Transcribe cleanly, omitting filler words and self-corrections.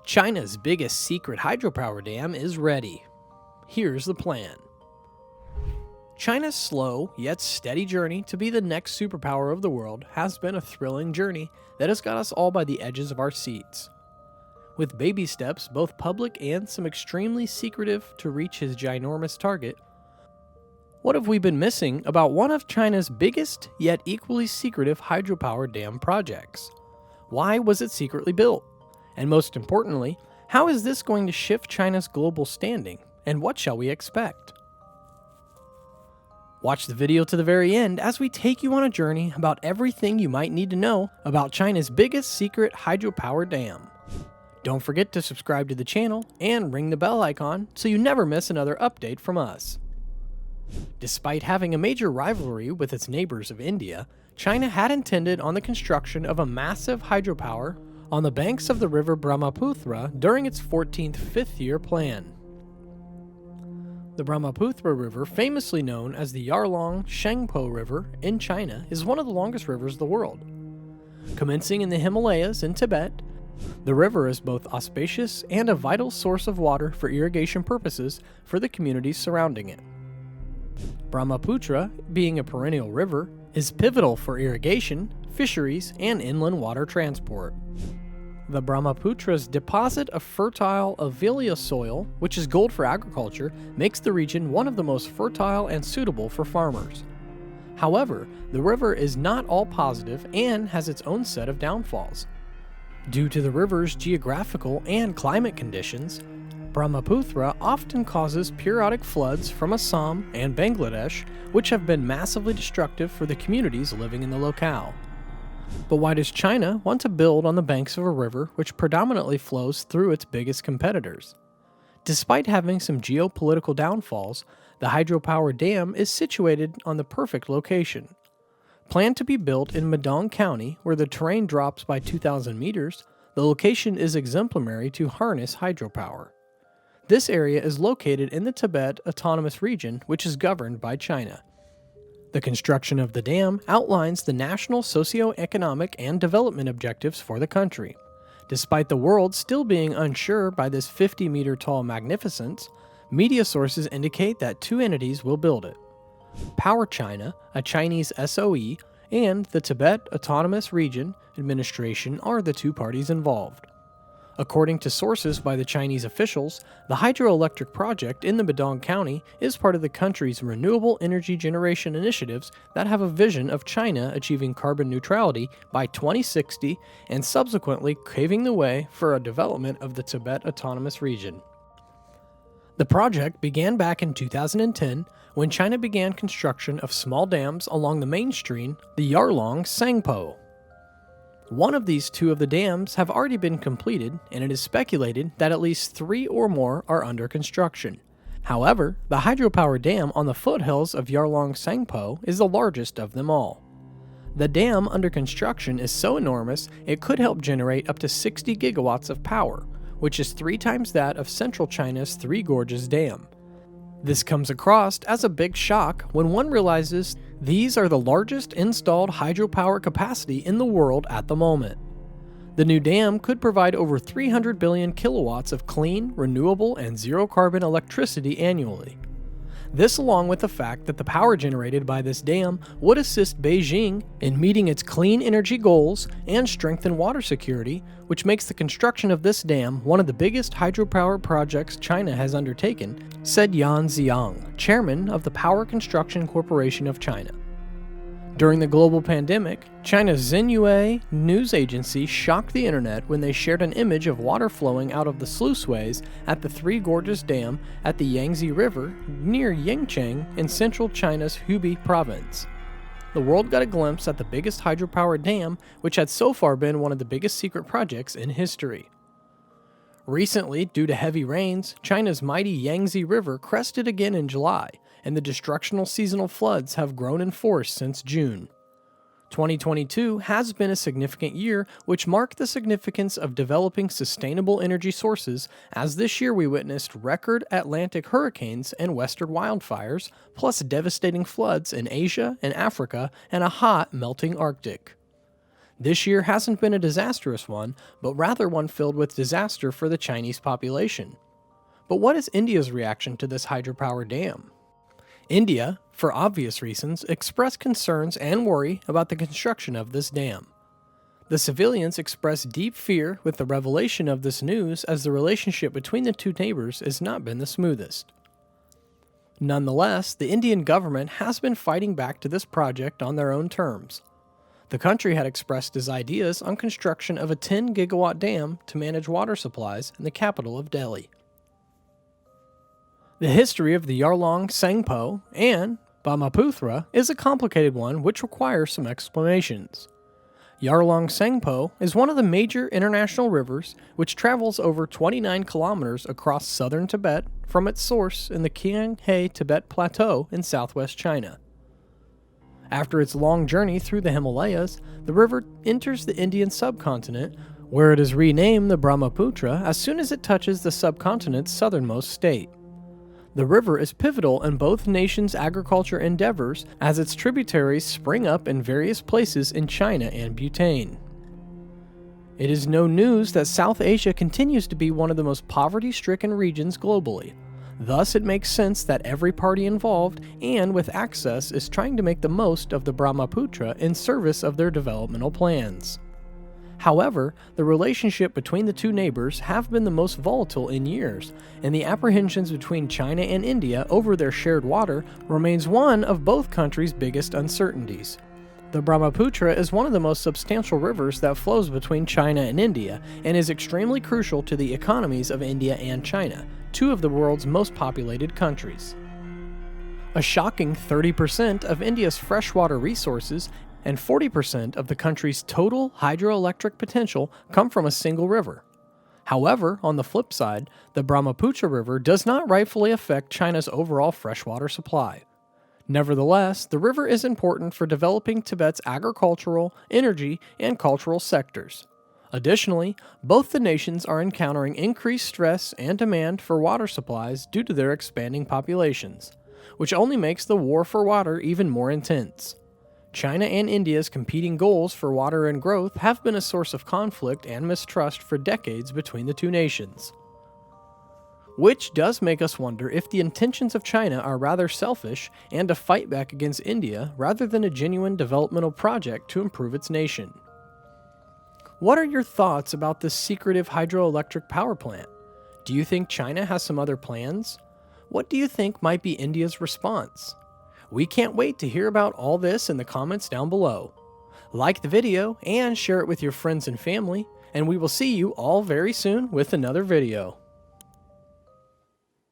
China's biggest secret hydropower dam is ready. Here's the plan. China's slow yet steady journey to be the next superpower of the world has been a thrilling journey that has got us all by the edges of our seats. With baby steps, both public and some extremely secretive to reach his ginormous target, what have we been missing about one of China's biggest yet equally secretive hydropower dam projects? Why was it secretly built? And most importantly, how is this going to shift China's global standing, and what shall we expect? Watch the video to the very end as we take you on a journey about everything you might need to know about China's biggest secret hydropower dam. Don't forget to subscribe to the channel and ring the bell icon so you never miss another update from us. Despite having a major rivalry with its neighbors of India, China had intended on the construction of a massive hydropower on the banks of the river Brahmaputra during its 14th fifth-year plan. The Brahmaputra River, famously known as the YARLUNG TSANGPO River in China, is one of the longest rivers in the world. Commencing in the Himalayas in Tibet, the river is both auspicious and a vital source of water for irrigation purposes for the communities surrounding it. Brahmaputra, being a perennial river, is pivotal for irrigation, fisheries, and inland water transport. The Brahmaputra's deposit of fertile alluvial soil, which is gold for agriculture, makes the region one of the most fertile and suitable for farmers. However, the river is not all positive and has its own set of downfalls. Due to the river's geographical and climate conditions, Brahmaputra often causes periodic floods from Assam and Bangladesh, which have been massively destructive for the communities living in the locale. But why does China want to build on the banks of a river which predominantly flows through its biggest competitors? Despite having some geopolitical downfalls, the hydropower dam is situated on the perfect location. Planned to be built in Medong County, where the terrain drops by 2,000 meters, the location is exemplary to harness hydropower. This area is located in the Tibet Autonomous Region, which is governed by China. The construction of the dam outlines the national socio-economic and development objectives for the country. Despite the world still being unsure by this 50-meter-tall magnificence, media sources indicate that two entities will build it. Power China, a Chinese SOE, and the Tibet Autonomous Region Administration are the two parties involved. According to sources by the Chinese officials, the hydroelectric project in the Medong County is part of the country's renewable energy generation initiatives that have a vision of China achieving carbon neutrality by 2060 and subsequently paving the way for a development of the Tibet Autonomous Region. The project began back in 2010 when China began construction of small dams along the main stream, the YARLUNG TSANGPO. One of these two of the dams have already been completed, and it is speculated that at least 3 or more are under construction. However, the hydropower dam on the foothills of YARLUNG TSANGPO is the largest of them all. The dam under construction is so enormous it could help generate up to 60 gigawatts of power, which is 3 times that of central China's Three Gorges Dam. This comes across as a big shock when one realizes these are the largest installed hydropower capacity in the world at the moment. The new dam could provide over 300 billion kilowatts of clean, renewable, and zero-carbon electricity annually. This, along with the fact that the power generated by this dam would assist Beijing in meeting its clean energy goals and strengthen water security, which makes the construction of this dam one of the biggest hydropower projects China has undertaken, said Yan Ziyang, chairman of the Power Construction Corporation of China. During the global pandemic, China's Xinhua news agency shocked the internet when they shared an image of water flowing out of the sluiceways at the Three Gorges Dam at the Yangtze River near Yancheng in central China's Hubei province. The world got a glimpse at the biggest hydropower dam, which had so far been one of the biggest secret projects in history. Recently, due to heavy rains, China's mighty Yangtze River crested again in July, and the destructional seasonal floods have grown in force since June. 2022 has been a significant year, which marked the significance of developing sustainable energy sources, as this year we witnessed record Atlantic hurricanes and western wildfires, plus devastating floods in Asia and Africa, and a hot, melting Arctic. This year hasn't been a disastrous one, but rather one filled with disaster for the Chinese population. But what is India's reaction to this hydropower dam? India, for obvious reasons, expressed concerns and worry about the construction of this dam. The civilians expressed deep fear with the revelation of this news, as the relationship between the two neighbors has not been the smoothest. Nonetheless, the Indian government has been fighting back to this project on their own terms. The country had expressed its ideas on construction of a 10-gigawatt dam to manage water supplies in the capital of Delhi. The history of the YARLUNG, TSANGPO, and Brahmaputra is a complicated one which requires some explanations. YARLUNG TSANGPO is one of the major international rivers which travels over 29 kilometers across southern Tibet from its source in the Qinghai Tibet Plateau in southwest China. After its long journey through the Himalayas, the river enters the Indian subcontinent, where it is renamed the Brahmaputra as soon as it touches the subcontinent's southernmost state. The river is pivotal in both nations' agriculture endeavors, as its tributaries spring up in various places in China and Bhutan. It is no news that South Asia continues to be one of the most poverty-stricken regions globally. Thus, it makes sense that every party involved and with access is trying to make the most of the Brahmaputra in service of their developmental plans. However, the relationship between the two neighbors have been the most volatile in years, and the apprehensions between China and India over their shared water remains one of both countries' biggest uncertainties. The Brahmaputra is one of the most substantial rivers that flows between China and India, and is extremely crucial to the economies of India and China, two of the world's most populated countries. A shocking 30% of India's freshwater resources and 40% of the country's total hydroelectric potential come from a single river. However, on the flip side, the Brahmaputra River does not rightfully affect China's overall freshwater supply. Nevertheless, the river is important for developing Tibet's agricultural, energy, and cultural sectors. Additionally, both the nations are encountering increased stress and demand for water supplies due to their expanding populations, which only makes the war for water even more intense. China and India's competing goals for water and growth have been a source of conflict and mistrust for decades between the two nations. Which does make us wonder if the intentions of China are rather selfish and a fight back against India rather than a genuine developmental project to improve its nation. What are your thoughts about this secretive hydroelectric power plant? Do you think China has some other plans? What do you think might be India's response? We can't wait to hear about all this in the comments down below. Like the video and share it with your friends and family, and we will see you all very soon with another video.